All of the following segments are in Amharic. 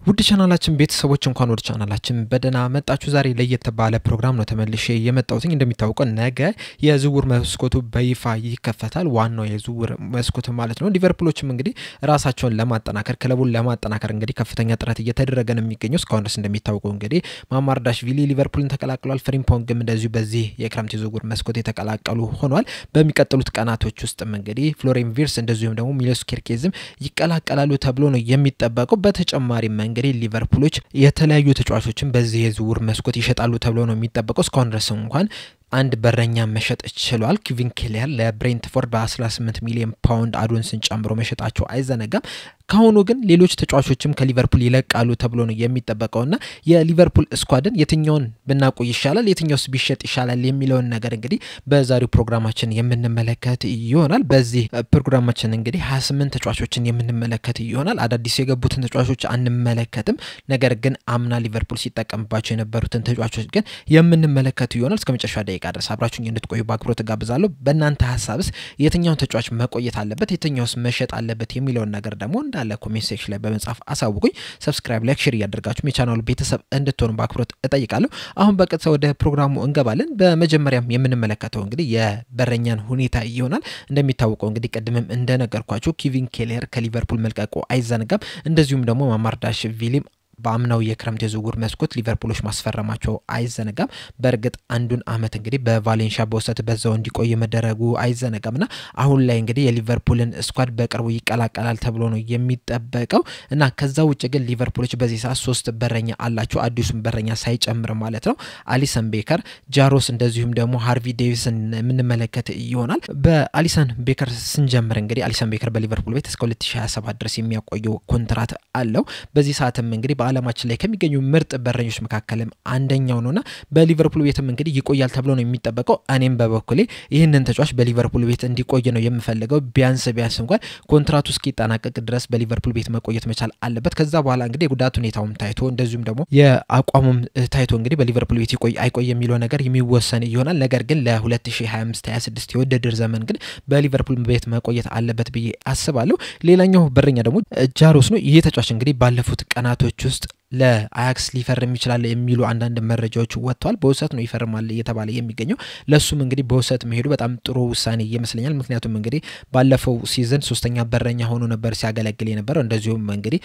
ውድ ቻናላችን ቤተሰቦች እንኳን ወደ ቻናላችን በደና መጣችሁ። ዛሬ ለየት ባለ ፕሮግራም ነው ተመልሼ የመጣሁት። እንደሚታወቀው ነገ የዝውውር መስኮቱ በይፋ ይከፈታል። ዋናው የዝውውር መስኮት ማለት ነው። ሊቨርፑሎችም እንግዲህ ራሳቸውን ለማጠናከር ክለቡን ለማጠናከር እንግዲህ ከፍተኛ ጥረት እየተደረገ ነው የሚገኘው። እስካሁን ድረስ እንደሚታወቀው እንግዲህ ማማርዳሽቪሊ ሊቨርፑልን ተቀላቅሏል። ፍሪምፖንግም እንደዚሁ በዚህ የክረምት የዝውውር መስኮት የተቀላቀሉ ሆኗል። በሚቀጥሉት ቀናቶች ውስጥም እንግዲህ ፍሎሪን ቪርትስ እንደዚሁም ደግሞ ሚሎስ ኬርኬዝም ይቀላቀላሉ ተብሎ ነው የሚጠበቀው። በተጨማሪም እንግዲህ ሊቨርፑሎች የተለያዩ ተጫዋቾችን በዚህ የዝውውር መስኮት ይሸጣሉ ተብሎ ነው የሚጠበቀው። እስካሁን ድረስ እንኳን አንድ በረኛ መሸጥ ችሏል። ኬቪን ኬሊየር ለብሬንትፎርድ በ18 ሚሊዮን ፓውንድ አዶንስን ጨምሮ መሸጣቸው አይዘነጋም። ካሁኑ ግን ሌሎች ተጫዋቾችም ከሊቨርፑል ይለቃሉ ተብሎ ነው የሚጠበቀውና የሊቨርፑል ስኳድን የትኛውን ብናቆይ ይሻላል የትኛውስ ቢሸጥ ይሻላል የሚለውን ነገር እንግዲህ በዛሬው ፕሮግራማችን የምንመለከት ይሆናል። በዚህ ፕሮግራማችን እንግዲህ 28 ተጫዋቾችን የምንመለከት ይሆናል። አዳዲስ የገቡትን ተጫዋቾች አንመለከትም። ነገር ግን አምና ሊቨርፑል ሲጠቀምባቸው የነበሩትን ተጫዋቾች ግን የምንመለከት ይሆናል። እስከመጨረሻ ደቂቃ ድረስ አብራችሁኝ እንድትቆዩ በአክብሮት ጋብዛለሁ። በእናንተ ሐሳብስ የትኛው ተጫዋች መቆየት አለበት የትኛውስ መሸጥ አለበት የሚለውን ነገር ደግሞ እንዳለ ኮሜንት ሴክሽን ላይ በመጻፍ አሳውቁኝ። ሰብስክራይብ ላይክ ሼር ያደርጋችሁ የቻናሉ ቤተሰብ እንድትሆኑ በአክብሮት እጠይቃለሁ። አሁን በቀጥታ ወደ ፕሮግራሙ እንገባለን። በመጀመሪያም የምንመለከተው እንግዲህ የበረኛን ሁኔታ ይሆናል። እንደሚታወቀው እንግዲህ ቀድመም እንደነገርኳችሁ ኬቪን ኬሊየር ከሊቨርፑል መልቀቁ አይዘነጋም። እንደዚሁም ደግሞ ማማርዳሽቪሊ በአምናው የክረምት የዝውውር መስኮት ሊቨርፑሎች ማስፈረማቸው አይዘነጋም። በእርግጥ አንዱን አመት እንግዲህ በቫሌንሺያ በውሰት በዛው እንዲቆይ መደረጉ አይዘነጋምና አሁን ላይ እንግዲህ የሊቨርፑልን ስኳድ በቅርቡ ይቀላቀላል ተብሎ ነው የሚጠበቀው እና ከዛ ውጭ ግን ሊቨርፑሎች በዚህ ሰዓት 3 በረኛ አላቸው። አዲሱን በረኛ ሳይጨምር ማለት ነው። አሊሰን ቤከር፣ ጃሮስ እንደዚሁም ደግሞ ሃርቪ ዴቪስን የምንመለከት ይሆናል። በአሊሰን ቤከር ስንጀምር እንግዲህ አሊሰን ቤከር በሊቨርፑል ቤት እስከ 2027 ድረስ የሚያቆየው ኮንትራት አለው። በዚህ ሰዓትም እንግዲህ በአለማችን ላይ ከሚገኙ ምርጥ በረኞች መካከልም አንደኛው ነውና በሊቨርፑል ቤትም እንግዲህ ይቆያል ተብሎ ነው የሚጠበቀው። እኔም በበኩሌ ይህንን ተጫዋች በሊቨርፑል ቤት እንዲቆይ ነው የምፈልገው። ቢያንስ እንኳን ኮንትራቱ እስኪጠናቀቅ ድረስ በሊቨርፑል ቤት መቆየት መቻል አለበት። ከዛ በኋላ እንግዲህ ጉዳት ሁኔታውም ታይቶ እንደዚሁም ደግሞ የአቋሙም ታይቶ እንግዲህ በሊቨርፑል ቤት ይቆይ አይቆይ የሚለው ነገር የሚወሰን ይሆናል። ነገር ግን ለ2025-26 የውድድር ዘመን ግን በሊቨርፑል ቤት መቆየት አለበት ብዬ አስባለሁ። ሌላኛው በረኛ ደግሞ ጃሮስ ነው። ይሄ ተጫዋች እንግዲህ ባለፉት ቀናቶች ውስጥ ለአያክስ ሊፈርም ይችላል የሚሉ አንዳንድ መረጃዎች ወጥተዋል። በውሰት ነው ይፈርማል እየተባለ የሚገኘው። ለሱም እንግዲህ በውሰት መሄዱ በጣም ጥሩ ውሳኔ ይመስለኛል። ምክንያቱም እንግዲህ ባለፈው ሲዝን 3ኛ በረኛ ሆኖ ነበር ሲያገለግል የነበረው። እንደዚሁም እንግዲህ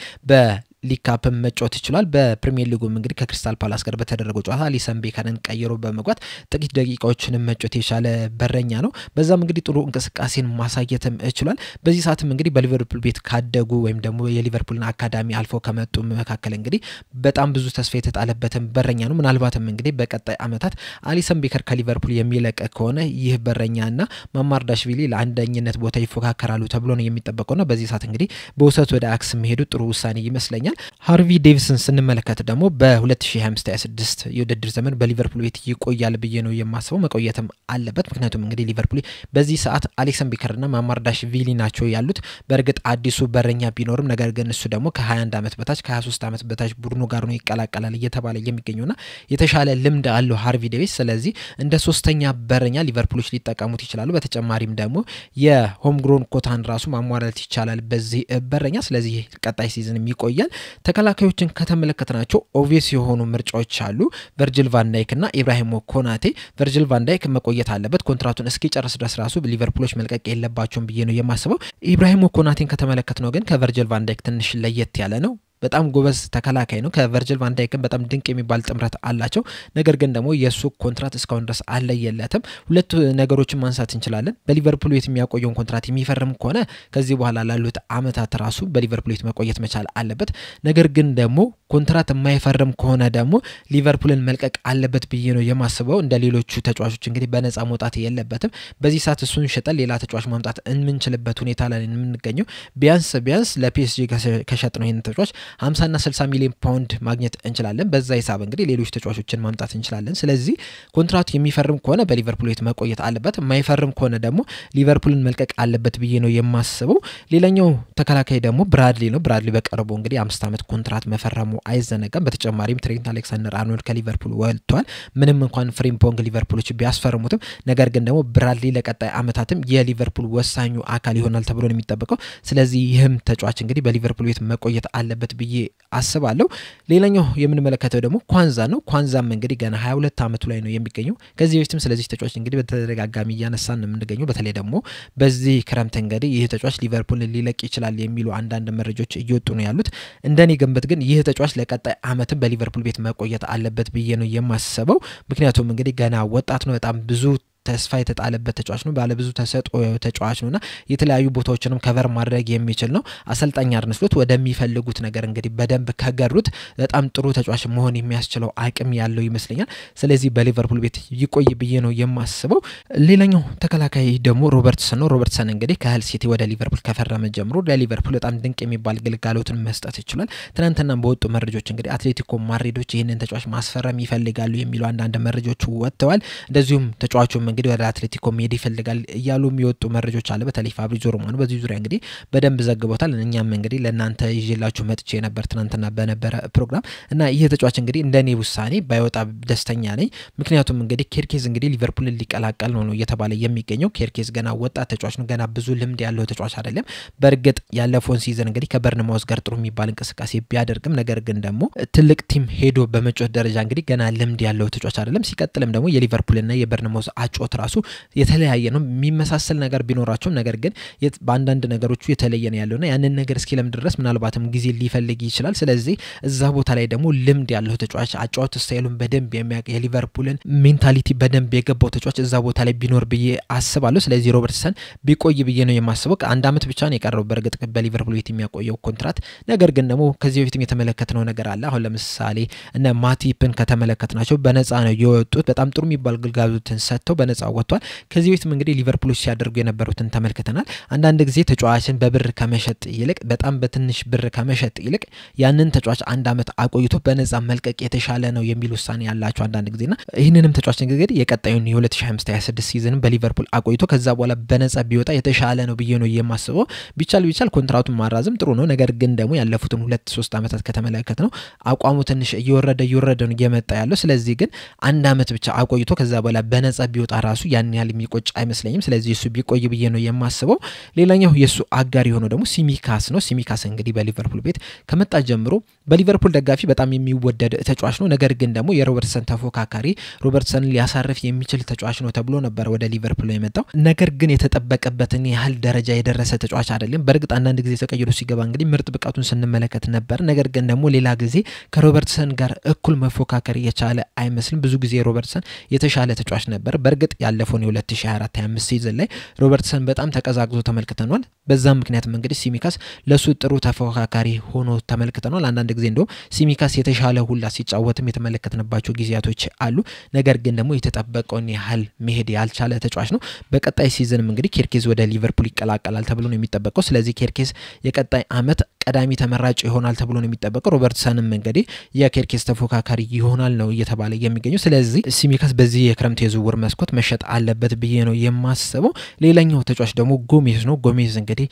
ሊግ ካፕም መጫወት ይችላል። በፕሪሚየር ሊጉም እንግዲህ ከክሪስታል ፓላስ ጋር በተደረገው ጨዋታ አሊሰን ቤከርን ቀይሮ በመግባት ጥቂት ደቂቃዎችን መጫወት የቻለ በረኛ ነው። በዛም እንግዲህ ጥሩ እንቅስቃሴን ማሳየትም ይችላል። በዚህ ሰዓትም እንግዲህ በሊቨርፑል ቤት ካደጉ ወይም ደግሞ የሊቨርፑልን አካዳሚ አልፎ ከመጡ መካከል እንግዲህ በጣም ብዙ ተስፋ የተጣለበትም በረኛ ነው። ምናልባትም እንግዲህ በቀጣይ አመታት አሊሰን ቤከር ከሊቨርፑል የሚለቅ ከሆነ ይህ በረኛና ማማርዳሽቪሊ ለአንደኝነት ቦታ ይፎካከራሉ ተብሎ ነው የሚጠበቀውና በዚህ ሰዓት እንግዲህ በውሰት ወደ አያክስ መሄዱ ጥሩ ውሳኔ ይመስለኛል። ሃርቪ ዴቪስን ስንመለከት ደግሞ በ2025-26 የውድድር ዘመን በሊቨርፑል ቤት ይቆያል ብዬ ነው የማስበው። መቆየትም አለበት። ምክንያቱም እንግዲህ ሊቨርፑል በዚህ ሰዓት አሌክሰን ቤከርና ማማርዳሽቪሊ ናቸው ያሉት። በእርግጥ አዲሱ በረኛ ቢኖርም ነገር ግን እሱ ደግሞ ከ21 አመት በታች ከ23 አመት በታች ቡድኑ ጋር ነው ይቀላቀላል እየተባለ የሚገኘውና የተሻለ ልምድ አለው ሃርቪ ዴቪስ። ስለዚህ እንደ ሶስተኛ በረኛ ሊቨርፑሎች ሊጠቀሙት ይችላሉ። በተጨማሪም ደግሞ የሆም ግሮን ኮታን ራሱ ማሟላት ይቻላል በዚህ በረኛ። ስለዚህ ቀጣይ ሲዝን ይቆያል። ተከላካዮችን ከተመለከተናቸው ኦቪየስ የሆኑ ምርጫዎች አሉ። ቨርጂል ቫን ዳይክ እና ኢብራሂም ኮናቴ። ቨርጂል ቫን ዳይክ መቆየት አለበት። ኮንትራቱን እስኪጨርስ ድረስ ራሱ ሊቨርፑሎች መልቀቅ የለባቸውም ብዬ ነው የማስበው። ኢብራሂም ኮናቴን ከተመለከትነው ግን ከቨርጂል ቫን ዳይክ ትንሽ ለየት ያለ ነው። በጣም ጎበዝ ተከላካይ ነው። ከቨርጂል ቫን ዳይክም በጣም ድንቅ የሚባል ጥምረት አላቸው። ነገር ግን ደግሞ የሱ ኮንትራት እስካሁን ድረስ አለየለትም። ሁለት ነገሮችን ማንሳት እንችላለን። በሊቨርፑል ቤት የሚያቆየውን ኮንትራት የሚፈርም ከሆነ ከዚህ በኋላ ላሉት አመታት ራሱ በሊቨርፑል ቤት መቆየት መቻል አለበት። ነገር ግን ደግሞ ኮንትራት የማይፈርም ከሆነ ደግሞ ሊቨርፑልን መልቀቅ አለበት ብዬ ነው የማስበው። እንደ ሌሎቹ ተጫዋቾች እንግዲህ በነፃ መውጣት የለበትም። በዚህ ሰዓት እሱን ሸጠን ሌላ ተጫዋች ማምጣት እንምንችልበት ሁኔታ ላይ የምንገኘው። ቢያንስ ለፒኤስጂ ከሸጥነው ይሄን ተጫዋች 50 እና 60 ሚሊዮን ፓውንድ ማግኘት እንችላለን። በዛ ሂሳብ እንግዲህ ሌሎች ተጫዋቾችን ማምጣት እንችላለን። ስለዚህ ኮንትራቱ የሚፈርም ከሆነ በሊቨርፑል ቤት መቆየት አለበት። የማይፈርም ከሆነ ደግሞ ሊቨርፑልን መልቀቅ አለበት ብዬ ነው የማስበው። ሌላኛው ተከላካይ ደግሞ ብራድሊ ነው። ብራድሊ በቀርቦ እንግዲህ 5 አመት ኮንትራት መፈረሙ አይዘነጋም። በተጨማሪም ትሬንት አሌክሳንደር-አርኖልድ ከሊቨርፑል ወጥቷል። ምንም እንኳን ፍሪምፖንግ ሊቨርፑሎች ቢያስፈርሙትም ነገር ግን ደግሞ ብራድሊ ለቀጣይ አመታትም የሊቨርፑል ወሳኙ አካል ይሆናል ተብሎ ነው የሚጠበቀው። ስለዚህ ይህም ተጫዋች እንግዲህ በሊቨርፑል ቤት መቆየት አለበት ብዬ አስባለሁ ሌላኛው የምንመለከተው ደግሞ ኳንዛ ነው ኳንዛም እንግዲህ ገና 22 አመቱ ላይ ነው የሚገኘው ከዚህ በፊትም ስለዚህ ተጫዋች እንግዲህ በተደጋጋሚ ያነሳን ነው የምንገኘው በተለይ ደግሞ በዚህ ክረምት እንግዲህ ይሄ ተጫዋች ሊቨርፑል ሊለቅ ይችላል የሚሉ አንዳንድ መረጃዎች እየወጡ ነው ያሉት እንደኔ ግምት ግን ይሄ ተጫዋች ለቀጣይ አመት በሊቨርፑል ቤት መቆየት አለበት ብዬ ነው የማስበው ምክንያቱም እንግዲህ ገና ወጣት ነው በጣም ብዙ ተስፋ የተጣለበት ተጫዋች ነው ባለ ብዙ ተሰጥኦ ተጫዋች ነውና የተለያዩ ቦታዎችንም ከቨር ማድረግ የሚችል ነው አሰልጣኝ አርነ ስሎት ወደሚፈልጉት ነገር እንግዲህ በደንብ ከገሩት በጣም ጥሩ ተጫዋች መሆን የሚያስችለው አቅም ያለው ይመስለኛል ስለዚህ በሊቨርፑል ቤት ይቆይ ብዬ ነው የማስበው ሌላኛው ተከላካይ ደግሞ ሮበርትሰን እንግዲህ ከሃል ሲቲ ወደ ሊቨርፑል ከፈረመ ጀምሮ ለሊቨርፑል በጣም ድንቅ የሚባል ግልጋሎትን መስጠት ይችላል ትናንትና በወጡ መረጃዎች እንግዲህ አትሌቲኮ ማድሪዶች ይሄንን ተጫዋች ማስፈረም ይፈልጋሉ የሚሉ አንዳንድ መረጃዎች ወጥተዋል እንደዚሁም ተጫዋቹም እንግዲህ ወደ አትሌቲኮ ሜዲ ይፈልጋል እያሉ የሚወጡ መረጃዎች አለ በተለይ ፋብሪዚዮ ሮማኖ በዚህ ዙሪያ እንግዲህ በደንብ ዘግቦታል እኛም እንግዲህ ለናንተ ይዤላችሁ መጥቼ ነበር ትናንትና በነበረ ፕሮግራም እና ይሄ ተጫዋች እንግዲህ እንደኔ ውሳኔ ባይወጣ ደስተኛ ነኝ ምክንያቱም እንግዲህ ኬርኬዝ እንግዲህ ሊቨርፑልን ሊቀላቀል ነው እየተባለ የሚገኘው ኬርኬዝ ገና ወጣት ተጫዋች ነው ገና ብዙ ልምድ ያለው ተጫዋች አይደለም በርግጥ ያለፈውን ሲዝን እንግዲህ ከበርንማውዝ ጋር ጥሩ የሚባል እንቅስቃሴ ቢያደርግም ነገር ግን ደግሞ ትልቅ ቲም ሄዶ በመጮት ደረጃ እንግዲህ ገና ልምድ ያለው ተጫዋች አይደለም ሲቀጥልም ደግሞ የሊቨርፑልና የበርንማውዝ አጮት ራሱ የተለያየ ነው የሚመሳሰል ነገር ቢኖራቸው ነገር ግን በአንዳንድ ነገሮቹ የተለየ ነው ያለውና ያንን ነገር እስኪለም ድረስ ምናልባትም ጊዜ ሊፈልግ ይችላል ስለዚህ እዛ ቦታ ላይ ደግሞ ልምድ ያለው ተጫዋች አጫውት ስታይሉን በደንብ የሚያውቅ የሊቨርፑልን ሜንታሊቲ በደንብ የገባው ተጫዋች እዛ ቦታ ላይ ቢኖር ብዬ አስባለሁ ስለዚህ ሮበርትሰን ቢቆይ ብዬ ነው የማስበው አንድ አመት ብቻ ነው የቀረው በርግጥ በሊቨርፑል ቤት የሚያቆየው ኮንትራት ነገር ግን ደግሞ ከዚህ በፊትም የተመለከተው ነገር አለ አሁን ለምሳሌ እነ ማቲፕን ከተመለከትናቸው በነፃ ነው የወጡት በጣም ጥሩ የሚባል ግልጋሎትን ሰጥተው በነፃ ወጥቷል ከዚህ በፊትም እንግዲህ ሊቨርፑሎች ሲያደርጉ የነበሩትን ተመልክተናል አንዳንድ ጊዜ ተጫዋችን በብር ከመሸጥ ይልቅ በጣም በትንሽ ብር ከመሸጥ ይልቅ ያንን ተጫዋች አንድ አመት አቆይቶ በነፃ መልቀቅ የተሻለ ነው የሚል ውሳኔ ያላቸው አንዳንድ ጊዜና ይሄንንም ተጫዋች እንግዲህ የቀጣዩን የ2025-26 ሲዝን በሊቨርፑል አቆይቶ ከዛ በኋላ በነፃ ቢወጣ የተሻለ ነው ብዬ ነው የማስበው ቢቻል ኮንትራቱን ማራዘም ጥሩ ነው ነገር ግን ደግሞ ያለፉትን 2-3 አመታት ከተመለከተ ነው አቋሙ ትንሽ እየወረደ ነው እየመጣ ያለው ስለዚህ ግን አንድ አመት ብቻ አቆይቶ ከዛ በኋላ በነፃ ቢወጣ ራሱ ያን ያህል የሚቆጭ አይመስለኝም ስለዚህ እሱ ቢቆይ ብዬ ነው የማስበው ሌላኛው የሱ አጋር የሆነው ደግሞ ሲሚካስ ነው ሲሚካስ እንግዲህ በሊቨርፑል ቤት ከመጣ ጀምሮ በሊቨርፑል ደጋፊ በጣም የሚወደድ ተጫዋች ነው ነገር ግን ደግሞ የሮበርትሰን ተፎካካሪ ሮበርትሰንን ሊያሳርፍ የሚችል ተጫዋች ነው ተብሎ ነበር ወደ ሊቨርፑል የመጣው ነገር ግን የተጠበቀበትን ያህል ደረጃ የደረሰ ተጫዋች አይደለም በርግጥ አንዳንድ ጊዜ ተቀይሮ ሲገባ እንግዲህ ምርጥ ብቃቱን ስንመለከት ነበር ነገር ግን ደግሞ ሌላ ጊዜ ከሮበርትሰን ጋር እኩል መፎካከር የቻለ አይመስልም ብዙ ጊዜ ሮበርትሰን የተሻለ ተጫዋች ነበር በርግጥ ያለፈውን የ2024-25 ሲዝን ላይ ሮበርትሰን በጣም ተቀዛቅዞ ተመልክተናል በዛም ምክንያቱም እንግዲህ ሲሚካስ ለሱ ጥሩ ተፎካካሪ ሆኖ ተመልክተናል አንዳንድ ጊዜ እንደው ሲሚካስ የተሻለ ሁላ ሲጫወትም የተመለከትንባቸው ጊዜያቶች አሉ ነገር ግን ደግሞ የተጠበቀውን ያህል መሄድ ያልቻለ ተጫዋች ነው በቀጣይ ሲዝንም እንግዲህ ኬርኬዝ ወደ ሊቨርፑል ይቀላቀላል ተብሎ ነው የሚጠበቀው ስለዚህ ኬርኬዝ የቀጣይ አመት ቀዳሚ ተመራጭ ይሆናል ተብሎ ነው የሚጠበቀው ሮበርትሰንም እንግዲህ የኬርኬዝ ተፎካካሪ ይሆናል ነው እየተባለ የሚገኘው ስለዚህ ሲሚካስ በዚህ የክረምት የዝውውር መስኮት መሸጥ አለበት ብዬ ነው የማስበው ሌላኛው ተጫዋች ደግሞ ጎሜዝ ነው ጎሜዝ እንግዲህ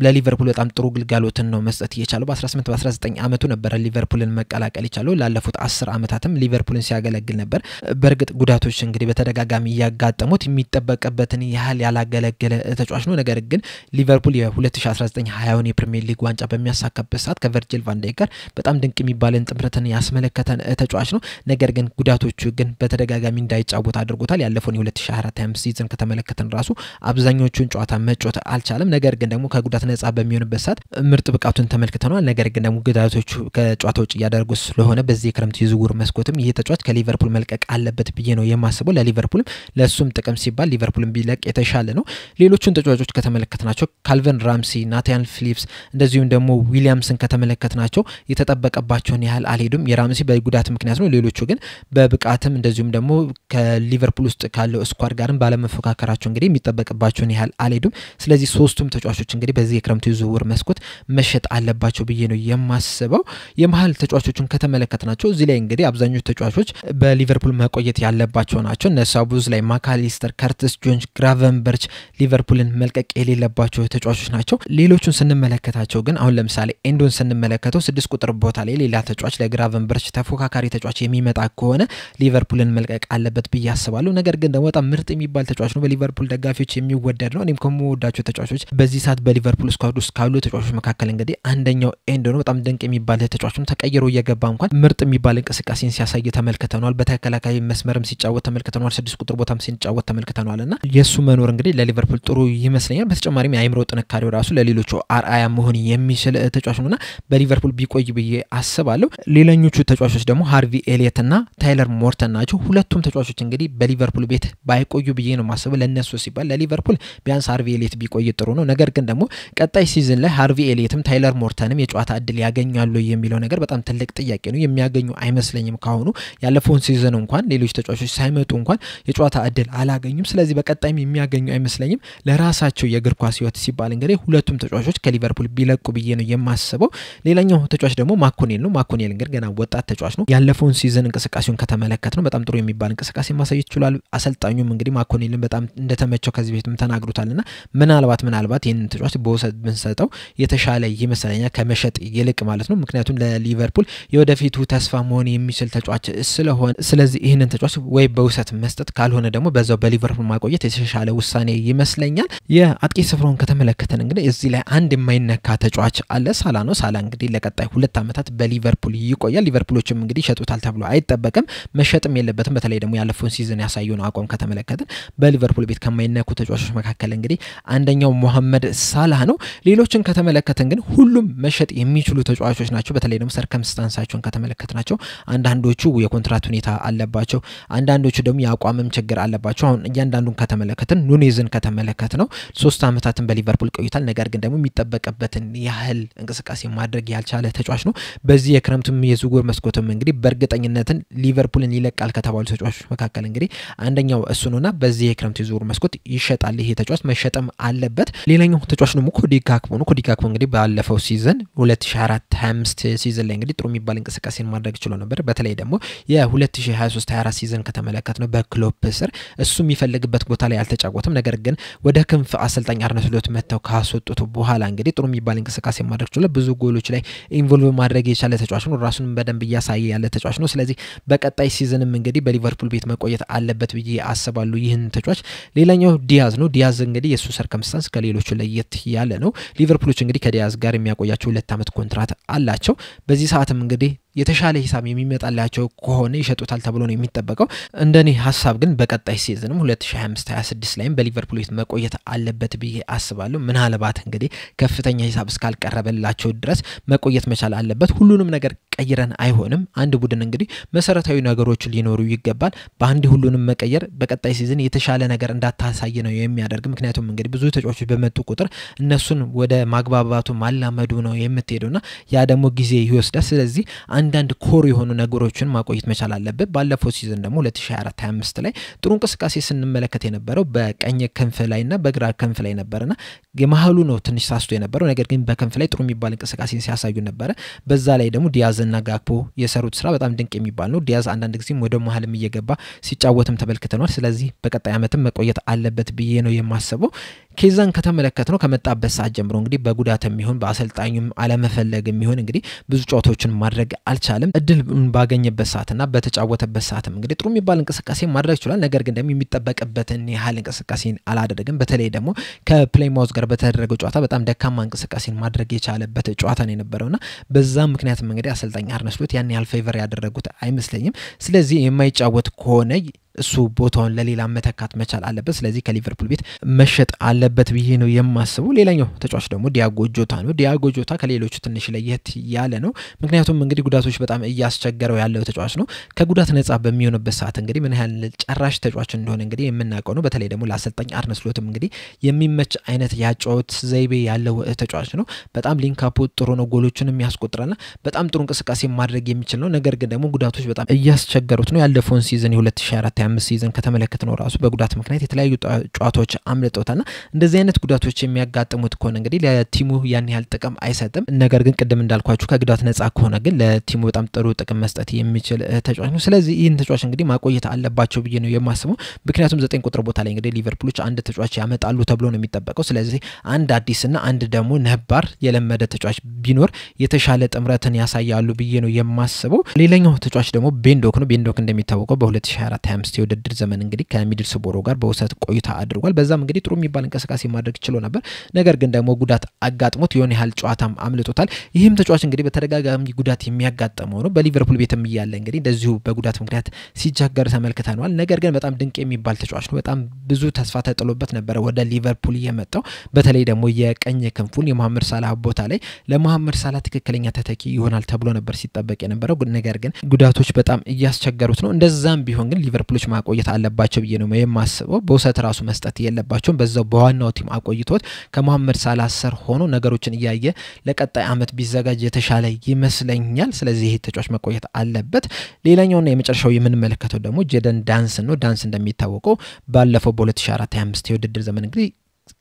ለሊቨርፑል በጣም ጥሩ ግልጋሎትን ነው መስጠት የቻለው በ18 በ19 አመቱ ነበር ሊቨርፑልን መቀላቀል የቻለው ላለፉት 10 አመታትም ሊቨርፑልን ሲያገለግል ነበር በርግጥ ጉዳቶች እንግዲህ በተደጋጋሚ ያጋጠሙት የሚጠበቀበትን ያህል ያላገለገለ ተጫዋች ነው ነገር ግን ሊቨርፑል የ2019-20 የፕሪሚየር ሊግ ዋንጫ በሚያሳካበት ሰዓት ከቨርጂል ቫን ዳይክ ጋር በጣም ድንቅ የሚባልን ጥምረትን ያስመለከተን ተጫዋች ነው ነገር ግን ጉዳቶቹ ግን በተደጋጋሚ እንዳይጫወት አድርጎታል ያለፈውን የ2024-25 ሲዝን ከተመለከተን ራሱ አብዛኞቹን ጨዋታ መጫወት አልቻለም ነገር ግን ደግሞ ከጉዳት ነፃ በሚሆንበት ሰዓት ምርጥ ብቃቱን ተመልክተናል ነገር ግን ደግሞ ጉዳቶቹ ከጨዋታው ውጭ ያደርጉ ስለሆነ በዚህ የክረምት የዝውውር መስኮትም ይሄ ተጫዋች ከሊቨርፑል መልቀቅ አለበት ብዬ ነው የማስበው ለሊቨርፑልም ለሱም ጥቅም ሲባል ሊቨርፑልን ቢለቅ የተሻለ ነው ሌሎቹን ተጫዋቾች ከተመለከትናቸው ካልቨን ራምሲ ናታን ፊሊፕስ እንደዚሁም ደግሞ ዊሊያምስን ከተመለከትናቸው የተጠበቀባቸውን ያህል አልሄዱም የራምሲ በጉዳት ምክንያት ነው ሌሎቹ ግን በብቃትም እንደዚሁም ደግሞ ከሊቨርፑል ውስጥ ካለው ስኳድ ጋርም ባለመፎካከራቸው እንግዲህ የሚጠበቅባቸውን ያህል አልሄዱም ስለዚህ ሶስቱም ተጫዋቾች እንግዲህ በዚህ የክረምት የዝውውር መስኮት መሸጥ አለባቸው ብዬ ነው የማስበው የመሃል ተጫዋቾችን ከተመለከትናቸው እዚህ ላይ እንግዲህ አብዛኞቹ ተጫዋቾች በሊቨርፑል መቆየት ያለባቸው ናቸው ነሳቡዝ ላይ ማካሊስተር ከርቲስ ጆንስ ግራቨንበርች ሊቨርፑልን መልቀቅ የሌለባቸው ተጫዋቾች ናቸው ሌሎቹን ስንመለከታቸው ግን አሁን ለምሳሌ ኤንዶን ስንመለከተው 6 ቁጥር ቦታ ላይ ሌላ ተጫዋች ለግራቨንበርች ተፎካካሪ ተጫዋች የሚመጣ ከሆነ ሊቨርፑልን መልቀቅ አለበት ብዬ አስባለሁ ነገር ግን ደግሞ በጣም ምርጥ የሚባል ተጫዋች ነው በሊቨርፑል ደጋፊዎች የሚወደድ ነው እኔም ከመወዳቸው ተጫዋቾች በዚህ ሰዓት በሊቨርፑል በሊቨርፑል ስኳድ ውስጥ ካሉ ተጫዋቾች መካከል እንግዲህ አንደኛው ኤንድ ነው። በጣም ድንቅ የሚባል ተጫዋች ነው። ተቀይሮ እየገባ እንኳን ምርጥ የሚባል እንቅስቃሴን ሲያሳይ ተመልክተናል። በተከላካይ መስመርም ሲጫወት ተመልክተናል። 6 ቁጥር ቦታም ሲጫወት ተመልክተናልና የሱ መኖር እንግዲህ ለሊቨርፑል ጥሩ ይመስለኛል። በተጨማሪም የአይምሮ ጥንካሬው ራሱ ለሌሎቹ አርአያ መሆን የሚችል ተጫዋች ነውና በሊቨርፑል ቢቆይ ብዬ አስባለሁ። ሌላኞቹ ተጫዋቾች ደግሞ ሃርቪ ኤሊየት እና ታይለር ሞርተን ናቸው። ሁለቱም ተጫዋቾች እንግዲህ በሊቨርፑል ቤት ባይቆዩ ብዬ ነው ማስበው። ለነሱ ሲባል ለሊቨርፑል ቢያንስ ሃርቪ ኤሊየት ቢቆይ ጥሩ ነው። ነገር ግን ደግሞ ቀጣይ ሲዝን ላይ ሃርቪ ኤሊየትም ታይለር ሞርተንም የጨዋታ እድል ያገኛሉ የሚለው ነገር በጣም ትልቅ ጥያቄ ነው። የሚያገኙ አይመስለኝም። ካሁኑ ያለፈውን ሲዝን እንኳን ሌሎች ተጫዋቾች ሳይመጡ እንኳን የጨዋታ እድል አላገኙም። ስለዚህ በቀጣይም የሚያገኙ አይመስለኝም። ለራሳቸው የእግር ኳስ ህይወት ሲባል እንግዲህ ሁለቱም ተጫዋቾች ከሊቨርፑል ቢለቁ ብዬ ነው የማስበው። ሌላኛው ተጫዋች ደግሞ ማኮኔል ነው። ማኮኔል እንግዲህ ገና ወጣት ተጫዋች ነው። ያለፈውን ሲዝን እንቅስቃሴውን ከተመለከት ነው በጣም ጥሩ የሚባል እንቅስቃሴ ማሳየት ይችላል። አሰልጣኙም እንግዲህ ማኮኔልን በጣም እንደተመቸው ከዚህ በፊትም ተናግሮታልና ምናልባት ይሄንን ተጫዋች በውሰት ብንሰጠው የተሻለ ይመስለኛል ከመሸጥ ይልቅ ማለት ነው። ምክንያቱም ለሊቨርፑል የወደፊቱ ተስፋ መሆን የሚችል ተጫዋች ስለሆነ ስለዚህ ይሄንን ተጫዋች ወይ በውሰት መስጠት ካልሆነ ደግሞ በዛው በሊቨርፑል ማቆየት የተሻለ ውሳኔ ይመስለኛል። የአጥቂ ስፍራውን ከተመለከተን እንግዲህ እዚህ ላይ አንድ የማይነካ ተጫዋች አለ። ሳላ ነው። ሳላ እንግዲህ ለቀጣይ 2 አመታት በሊቨርፑል ይቆያል። ሊቨርፑሎችም እንግዲህ ይሸጡታል ተብሎ አይጠበቅም። መሸጥም የለበትም። በተለይ ደግሞ ያለፈውን ሲዝን ያሳየውን አቋም ከተመለከተን በሊቨርፑል ቤት ከማይነኩ ተጫዋቾች መካከል እንግዲህ አንደኛው መሐመድ ሳላህ ነው። ሌሎችን ከተመለከተን ግን ሁሉም መሸጥ የሚችሉ ተጫዋቾች ናቸው። በተለይ ደግሞ ሰርከምስታንሳቸውን ከተመለከትናቸው አንዳንዶቹ የኮንትራት ሁኔታ አለባቸው፣ አንዳንዶቹ ደግሞ የአቋምም ችግር አለባቸው። አሁን እያንዳንዱን ከተመለከትን ኑኔዝን ከተመለከት ነው 3 አመታትን በሊቨርፑል ቆይቷል። ነገር ግን ደግሞ የሚጠበቅበትን ያህል እንቅስቃሴ ማድረግ ያልቻለ ተጫዋች ነው። በዚህ የክረምቱም የዝውውር መስኮትም እንግዲህ በእርግጠኝነትን ሊቨርፑልን ይለቃል ከተባሉ ተጫዋቾች መካከል እንግዲህ አንደኛው እሱ ነውና በዚህ የክረምቱ የዝውውር መስኮት ይሸጣል። ይሄ ተጫዋች መሸጥም አለበት። ሌላኛው ተጫዋች ደግሞ ኮዲ ጋክፖ ነው። ኮዲ ጋክፖ እንግዲህ ባለፈው ሲዝን 2024-25 ሲዝን ላይ እንግዲህ ጥሩ የሚባል እንቅስቃሴን ማድረግ ችሎ ነበር። በተለይ ደግሞ የ2023-24 ሲዝን ከተመለከትነው በክሎፕ ስር እሱ የሚፈልግበት ቦታ ላይ አልተጫወተም። ነገር ግን ወደ ክንፍ አሰልጣኝ አርነ ስሎት መተው ካስወጡት በኋላ እንግዲህ ጥሩ የሚባል እንቅስቃሴ ማድረግ ችሎ ብዙ ጎሎች ላይ ኢንቮልቭ ማድረግ የቻለ ተጫዋች ነው። ራሱን በደንብ እያሳየ ያለ ተጫዋች ነው። ስለዚህ በቀጣይ ሲዝንም እንግዲህ በሊቨርፑል ቤት መቆየት አለበት ብዬ አስባለሁ ይህን ተጫዋች። ሌላኛው ዲያዝ ነው። ዲያዝ እንግዲህ የሱ ሰርከምስታንስ ከሌሎቹ ለየት ያለ ነው። ሊቨርፑሎች እንግዲህ ከዲያዝ ጋር የሚያቆያቸው 2 አመት ኮንትራት አላቸው። በዚህ ሰዓትም እንግዲህ የተሻለ ሂሳብ የሚመጣላቸው ከሆነ ይሸጡታል ተብሎ ነው የሚጠበቀው። እንደኔ ሐሳብ ግን በቀጣይ ሲዝንም 2025-26 ላይም በሊቨርፑል ቤት መቆየት አለበት ብዬ አስባለሁ። ምናልባት እንግዲህ ከፍተኛ ሂሳብ እስካልቀረበላቸው ድረስ መቆየት መቻል አለበት። ሁሉንም ነገር ቀይረን አይሆንም። አንድ ቡድን እንግዲህ መሰረታዊ ነገሮች ሊኖሩ ይገባል። በአንድ ሁሉንም መቀየር በቀጣይ ሲዝን የተሻለ ነገር እንዳታሳይ ነው የሚያደርግ። ምክንያቱም እንግዲህ ብዙ ተጫዋቾች በመጡ ቁጥር እነሱን ወደ ማግባባቱ ማላመዱ ነው የምትሄደውና ያ ደግሞ ጊዜ ይወስዳል። ስለዚህ አንዳንድ ኮር የሆኑ ነገሮችን ማቆየት መቻል አለበት። ባለፈው ሲዝን ደግሞ 2024-25 ላይ ጥሩ እንቅስቃሴ ስንመለከት የነበረው በቀኝ ክንፍ ላይና በግራ ክንፍ ላይ ነበርና የመሃሉ ነው ትንሽ ሳስቶ የነበረው። ነገር ግን በክንፍ ላይ ጥሩ የሚባል እንቅስቃሴ ሲያሳዩ ነበር። በዛ ላይ ደግሞ ዲያዝ እና ጋክፖ የሰሩት ስራ በጣም ድንቅ የሚባል ነው። ዲያዝ አንዳንድ ጊዜም ወደ መሃልም እየገባ ሲጫወትም ተመልክተናል። ስለዚህ በቀጣይ አመትም መቆየት አለበት ብዬ ነው የማስበው። ኬዛን ከተመለከትነው ከመጣበት ሰዓት ጀምሮ እንግዲህ በጉዳትም ይሁን በአሰልጣኙም አለመፈለግም ይሁን እንግዲህ ብዙ ጨዋታዎችን ማድረግ አልቻለም። እድል ባገኘበት ሰዓትና በተጫወተበት ሰዓትም እንግዲህ ጥሩ የሚባል እንቅስቃሴ ማድረግ ይችላል። ነገር ግን ደግሞ የሚጠበቅበትን ያህል እንቅስቃሴን አላደረገም። በተለይ ደግሞ ከፕሌይማውዝ ጋር በተደረገው ጨዋታ በጣም ደካማ እንቅስቃሴን ማድረግ የቻለበት ጨዋታ ነው የነበረውና በዛ ምክንያትም እንግዲህ አሰልጣኝ አርነ ስሎት ያን ያህል ፌቨር ያደረጉት አይመስለኝም። ስለዚህ የማይጫወት ከሆነ እሱ ቦታውን ለሌላ መተካት መቻል አለበት። ስለዚህ ከሊቨርፑል ቤት መሸጥ አለበት ብዬ ነው የማስበው። ሌላኛው ተጫዋች ደግሞ ዲያጎ ጆታ ነው። ዲያጎ ጆታ ከሌሎቹ ትንሽ ለየት ያለ ነው። ምክንያቱም እንግዲህ ጉዳቶች በጣም እያስቸገረው ያለው ተጫዋች ነው። ከጉዳት ነጻ በሚሆንበት ሰዓት እንግዲህ ምን ያህል ጨራሽ ተጫዋች እንደሆነ እንግዲህ የምናውቀው ነው። በተለይ ደግሞ ለአሰልጣኝ አርነ ስሎትም እንግዲህ የሚመች አይነት ያጫወት ዘይቤ ያለው ተጫዋች ነው። በጣም ሊንካፑ ጥሩ ነው። ጎሎችንም ያስቆጥራልና በጣም ጥሩ እንቅስቃሴ ማድረግ የሚችል ነው። ነገር ግን ደግሞ ጉዳቶች በጣም እያስቸገሩት ነው። ያለፈውን ሲዝን 2024 25 ሲዝን ከተመለከትነው ራሱ በጉዳት ምክንያት የተለያዩ ጨዋታዎች አምልጠውታልና እንደዚህ አይነት ጉዳቶች የሚያጋጥሙት ከሆነ እንግዲህ ለቲሙ ያን ያህል ጥቅም አይሰጥም። ነገር ግን ቅድም እንዳልኳችሁ ከጉዳት ነጻ ከሆነ ግን ለቲሙ በጣም ጥሩ ጥቅም መስጠት የሚችል ተጫዋች ነው። ስለዚህ ይህን ተጫዋች እንግዲህ ማቆየት አለባቸው ብዬ ነው የማስበው። ምክንያቱም 9 ቁጥር ቦታ ላይ እንግዲህ ሊቨርፑሎች አንድ ተጫዋች ያመጣሉ ተብሎ ነው የሚጠበቀው። ስለዚህ አንድ አዲስና አንድ ደግሞ ነባር የለመደ ተጫዋች ቢኖር የተሻለ ጥምረትን ያሳያሉ ብዬ ነው የማስበው። ሌላኛው ተጫዋች ደግሞ ቤንዶክ ነው። ቤንዶክ እንደሚታወቀው በ2024-25 25 የውድድር ዘመን እንግዲህ ከሚድልስቦሮ ጋር በውሰት ቆይታ አድርጓል። በዛም እንግዲህ ጥሩ የሚባል እንቅስቃሴ ማድረግ ችሎ ነበር። ነገር ግን ደግሞ ጉዳት አጋጥሞት የሆነ ያህል ጨዋታም አምልጦታል። ይህም ተጫዋች እንግዲህ በተደጋጋሚ ጉዳት የሚያጋጥመው ነው። በሊቨርፑል ቤትም ይያለ እንግዲህ እንደዚሁ በጉዳት ምክንያት ሲቸገር ተመልክተናል። ነገር ግን በጣም ድንቅ የሚባል ተጫዋች ነው። በጣም ብዙ ተስፋ ተጥሎበት ነበር ወደ ሊቨርፑል የመጣው። በተለይ ደግሞ የቀኝ ክንፉን የመሐመድ ሳላህ ቦታ ላይ ለመሐመድ ሳላህ ትክክለኛ ተተኪ ይሆናል ተብሎ ነበር ሲጠበቅ የነበረው። ነገር ግን ጉዳቶች በጣም እያስቸገሩት ነው። እንደዛም ቢሆን ግን ሊቨርፑሎች ማቆየት አለባቸው ብዬ ነው የማስበው። በውሰት ራሱ መስጠት የለባቸውም። በዛው በዋናው ቲም አቆይቶት ከመሐመድ ሳላህ ስር ሆኖ ነገሮችን እያየ ለቀጣይ አመት ቢዘጋጅ የተሻለ ይመስለኛል። ስለዚህ ይሄ ተጫዋች መቆየት አለበት። ሌላኛውና የመጨረሻው የምንመለከተው ደግሞ ጄደን ዳንስ ነው። ዳንስ እንደሚታወቀው ባለፈው በ2024-25 የውድድር ዘመን እንግዲህ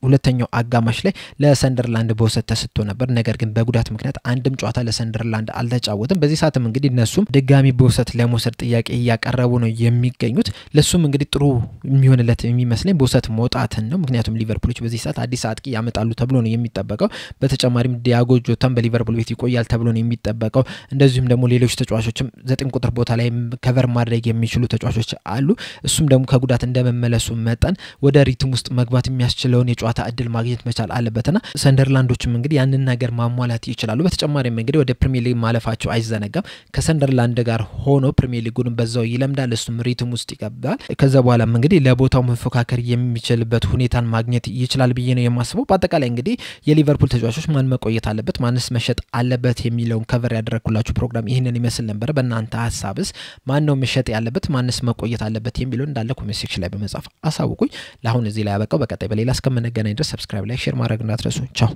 ሁለተኛው አጋማሽ ላይ ለሰንደርላንድ በውሰት ተሰጥቶ ነበር። ነገር ግን በጉዳት ምክንያት አንድም ጨዋታ ለሰንደርላንድ አልተጫወተም። በዚህ ሰዓትም እንግዲህ እነሱም ድጋሚ በውሰት ለመውሰድ ጥያቄ እያቀረቡ ነው የሚገኙት። ለሱም እንግዲህ ጥሩ የሚሆንለት የሚመስለኝ በውሰት መውጣትን ነው። ምክንያቱም ሊቨርፑሎች በዚህ ሰዓት አዲስ አጥቂ ያመጣሉ ተብሎ ነው የሚጠበቀው። በተጨማሪም ዲያጎ ጆታም በሊቨርፑል ቤት ይቆያል ተብሎ ነው የሚጠበቀው። እንደዚሁም ደግሞ ሌሎች ተጫዋቾችም 9 ቁጥር ቦታ ላይ ከቨር ማድረግ የሚችሉ ተጫዋቾች አሉ። እሱም ደግሞ ከጉዳት እንደመመለሱ መጠን ወደ ሪትም ውስጥ መግባት የሚያስችለው የጨዋታ እድል ማግኘት መቻል አለበትና ሰንደርላንዶችም እንግዲህ ያንን ነገር ማሟላት ይችላሉ። በተጨማሪም እንግዲህ ወደ ፕሪሚየር ሊግ ማለፋቸው አይዘነጋም። ከሰንደርላንድ ጋር ሆኖ ፕሪሚየር ሊጉን በዛው ይለምዳል። እሱም ሪትም ውስጥ ይገባል። ከዛ በኋላም እንግዲህ ለቦታው መፎካከር የሚችልበት ሁኔታን ማግኘት ይችላል ብዬ ነው የማስበው። በአጠቃላይ እንግዲህ የሊቨርፑል ተጫዋቾች ማን መቆየት አለበት ማንስ መሸጥ አለበት የሚለውን ከቨር ያደረኩላችሁ ፕሮግራም ይሄንን ይመስል ነበር። በእናንተ ሐሳብስ ማን ነው መሸጥ ያለበት ማንስ መቆየት አለበት የሚለውን እንዳለ ኮሜንት ሴክሽን ላይ በመጻፍ አሳውቁኝ። ለአሁን እዚህ ላይ ያበቃው። በቀጣይ በሌላ እስከምንገናኝ ድረስ ሰብስክራይብ፣ ላይክ፣ ሼር ማድረግ እንዳትረሱ። ቻው።